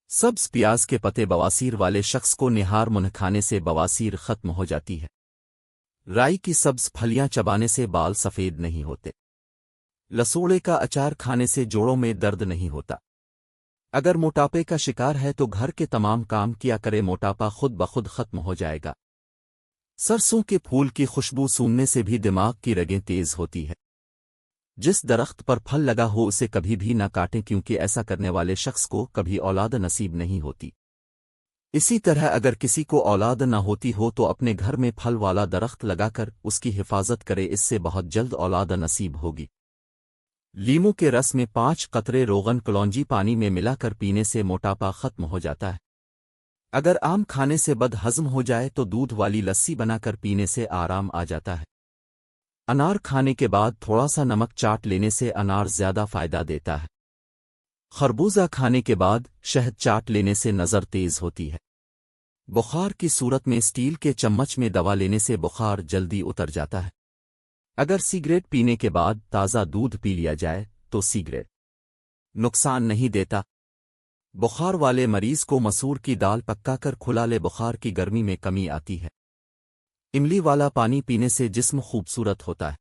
سبز پیاز کے پتے بواسیر والے شخص کو نہار منہ کھانے سے بواسیر ختم ہو جاتی ہے۔ رائی کی سبز پھلیاں چبانے سے بال سفید نہیں ہوتے۔ لسوڑے کا اچار کھانے سے جوڑوں میں درد نہیں ہوتا۔ اگر موٹاپے کا شکار ہے تو گھر کے تمام کام کیا کرے، موٹاپا خود بخود ختم ہو جائے گا۔ سرسوں کے پھول کی خوشبو سونگنے سے بھی دماغ کی رگیں تیز ہوتی ہے۔ جس درخت پر پھل لگا ہو اسے کبھی بھی نہ کاٹیں، کیونکہ ایسا کرنے والے شخص کو کبھی اولاد نصیب نہیں ہوتی۔ اسی طرح اگر کسی کو اولاد نہ ہوتی ہو تو اپنے گھر میں پھل والا درخت لگا کر اس کی حفاظت کرے، اس سے بہت جلد اولاد نصیب ہوگی۔ لیموں کے رس میں 5 قطرے روغن کلونجی پانی میں ملا کر پینے سے موٹاپا ختم ہو جاتا ہے۔ اگر آم کھانے سے بد ہضم ہو جائے تو دودھ والی لسی بنا کر پینے سے آرام آ جاتا ہے۔ انار کھانے کے بعد تھوڑا سا نمک چاٹ لینے سے انار زیادہ فائدہ دیتا ہے۔ خربوزہ کھانے کے بعد شہد چاٹ لینے سے نظر تیز ہوتی ہے۔ بخار کی صورت میں اسٹیل کے چمچ میں دوا لینے سے بخار جلدی اتر جاتا ہے۔ اگر سگریٹ پینے کے بعد تازہ دودھ پی لیا جائے تو سگریٹ نقصان نہیں دیتا۔ بخار والے مریض کو مسور کی دال پکا کر کھلا لے، بخار کی گرمی میں کمی آتی ہے۔ املی والا پانی پینے سے جسم خوبصورت ہوتا ہے۔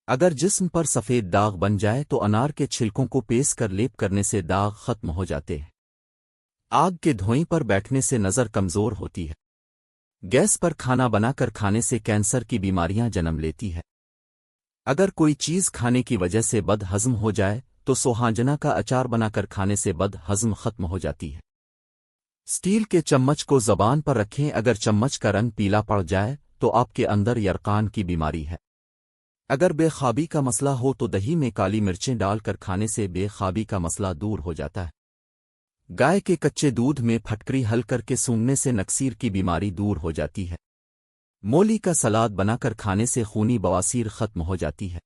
اگر جسم پر سفید داغ بن جائے تو انار کے چھلکوں کو پیس کر لیپ کرنے سے داغ ختم ہو جاتے ہیں۔ آگ کے دھوئیں پر بیٹھنے سے نظر کمزور ہوتی ہے۔ گیس پر کھانا بنا کر کھانے سے کینسر کی بیماریاں جنم لیتی ہے۔ اگر کوئی چیز کھانے کی وجہ سے بد ہضم ہو جائے تو سوہانجنا کا اچار بنا کر کھانے سے بد ہضم ختم ہو جاتی ہے۔ اسٹیل کے چمچ کو زبان پر رکھیں، اگر چمچ کا رنگ پیلا پڑ جائے تو آپ کے اندر یرقان کی بیماری ہے۔ اگر بے خوابی کا مسئلہ ہو تو دہی میں کالی مرچیں ڈال کر کھانے سے بے خوابی کا مسئلہ دور ہو جاتا ہے۔ گائے کے کچے دودھ میں پھٹکری ہل کر کے سونگنے سے نکسیر کی بیماری دور ہو جاتی ہے۔ مولی کا سلاد بنا کر کھانے سے خونی بواسیر ختم ہو جاتی ہے۔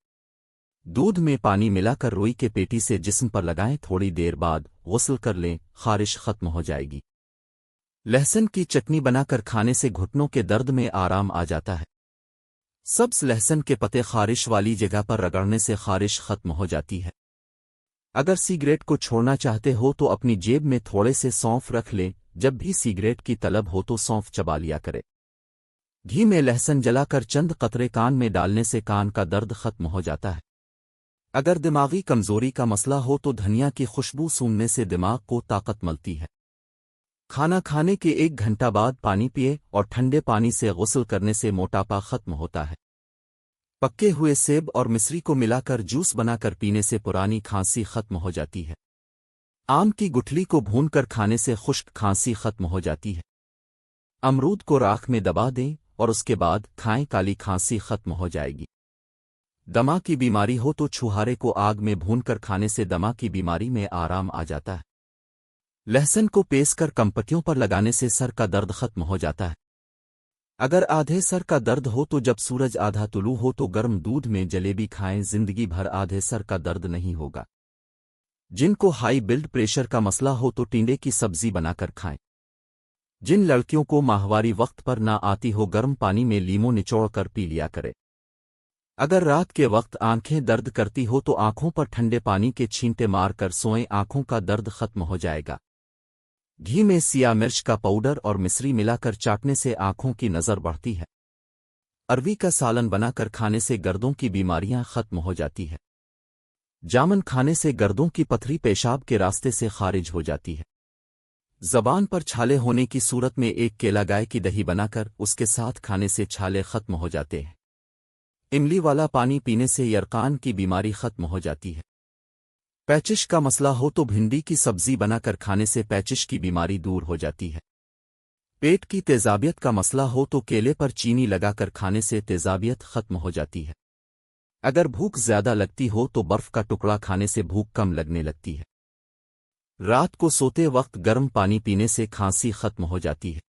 دودھ میں پانی ملا کر روئی کے پیٹی سے جسم پر لگائیں، تھوڑی دیر بعد غسل کر لیں، خارش ختم ہو جائے گی۔ لہسن کی چٹنی بنا کر کھانے سے گھٹنوں کے درد میں آرام آ جاتا ہے۔ سبز لہسن کے پتے خارش والی جگہ پر رگڑنے سے خارش ختم ہو جاتی ہے۔ اگر سگریٹ کو چھوڑنا چاہتے ہو تو اپنی جیب میں تھوڑے سے سونف رکھ لیں، جب بھی سگریٹ کی طلب ہو تو سونف چبا لیا کرے۔ گھی میں لہسن جلا کر چند قطرے کان میں ڈالنے سے کان کا درد ختم ہو جاتا ہے۔ اگر دماغی کمزوری کا مسئلہ ہو تو دھنیا کی خوشبو سونگنے سے دماغ کو طاقت ملتی ہے۔ کھانا کھانے کے 1 گھنٹہ بعد پانی پیے اور ٹھنڈے پانی سے غسل کرنے سے موٹاپا ختم ہوتا ہے۔ پکے ہوئے سیب اور مصری کو ملا کر جوس بنا کر پینے سے پرانی کھانسی ختم ہو جاتی ہے۔ آم کی گٹھلی کو بھون کر کھانے سے خشک کھانسی ختم ہو جاتی ہے۔ امرود کو راکھ میں دبا دیں اور اس کے بعد کھائیں، کالی کھانسی ختم ہو جائے گی۔ دمہ کی بیماری ہو تو چھوہارے کو آگ میں بھون کر کھانے سے دمہ کی بیماری میں آرام آ جاتا ہے۔ لہسن کو پیس کر کمپٹیوں پر لگانے سے سر کا درد ختم ہو جاتا ہے۔ اگر آدھے سر کا درد ہو تو جب سورج آدھا طلوع ہو تو گرم دودھ میں جلیبی کھائیں، زندگی بھر آدھے سر کا درد نہیں ہوگا۔ جن کو ہائی بلڈ پریشر کا مسئلہ ہو تو ٹینڈے کی سبزی بنا کر کھائیں۔ جن لڑکیوں کو ماہواری وقت پر نہ آتی ہو گرم پانی میں لیموں نچوڑ کر پی لیا کرے۔ اگر رات کے وقت آنکھیں درد کرتی ہو تو آنکھوں پر ٹھنڈے پانی کے چھینٹے مار کر سوئیں، آنکھوں کا درد ختم ہو جائے گا۔ گھی میں سیاہ مرچ کا پاؤڈر اور مصری ملا کر چاٹنے سے آنکھوں کی نظر بڑھتی ہے۔ اروی کا سالن بنا کر کھانے سے گردوں کی بیماریاں ختم ہو جاتی ہے۔ جامن کھانے سے گردوں کی پتھری پیشاب کے راستے سے خارج ہو جاتی ہے۔ زبان پر چھالے ہونے کی صورت میں 1 کیلا گائے کی دہی بنا کر اس کے ساتھ کھانے سے چھالے ختم ہو جاتے ہیں۔ املی والا پانی پینے سے یرقان کی بیماری ختم ہو جاتی ہے۔ پیچش کا مسئلہ ہو تو بھنڈی کی سبزی بنا کر کھانے سے پیچش کی بیماری دور ہو جاتی ہے۔ پیٹ کی تیزابیت کا مسئلہ ہو تو کیلے پر چینی لگا کر کھانے سے تیزابیت ختم ہو جاتی ہے۔ اگر بھوک زیادہ لگتی ہو تو برف کا ٹکڑا کھانے سے بھوک کم لگنے لگتی ہے۔ رات کو سوتے وقت گرم پانی پینے سے کھانسی ختم ہو جاتی ہے۔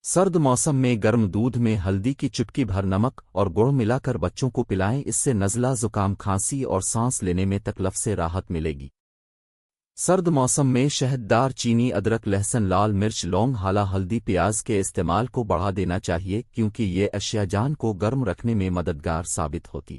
سرد موسم میں گرم دودھ میں ہلدی کی چٹکی بھر نمک اور گڑ ملا کر بچوں کو پلائیں، اس سے نزلہ، زکام، کھانسی اور سانس لینے میں تکلیف سے راحت ملے گی۔ سرد موسم میں شہد، دار چینی، ادرک، لہسن، لال مرچ، لونگ، ہالا، ہلدی، پیاز کے استعمال کو بڑھا دینا چاہیے، کیونکہ یہ اشیاء جان کو گرم رکھنے میں مددگار ثابت ہوتی۔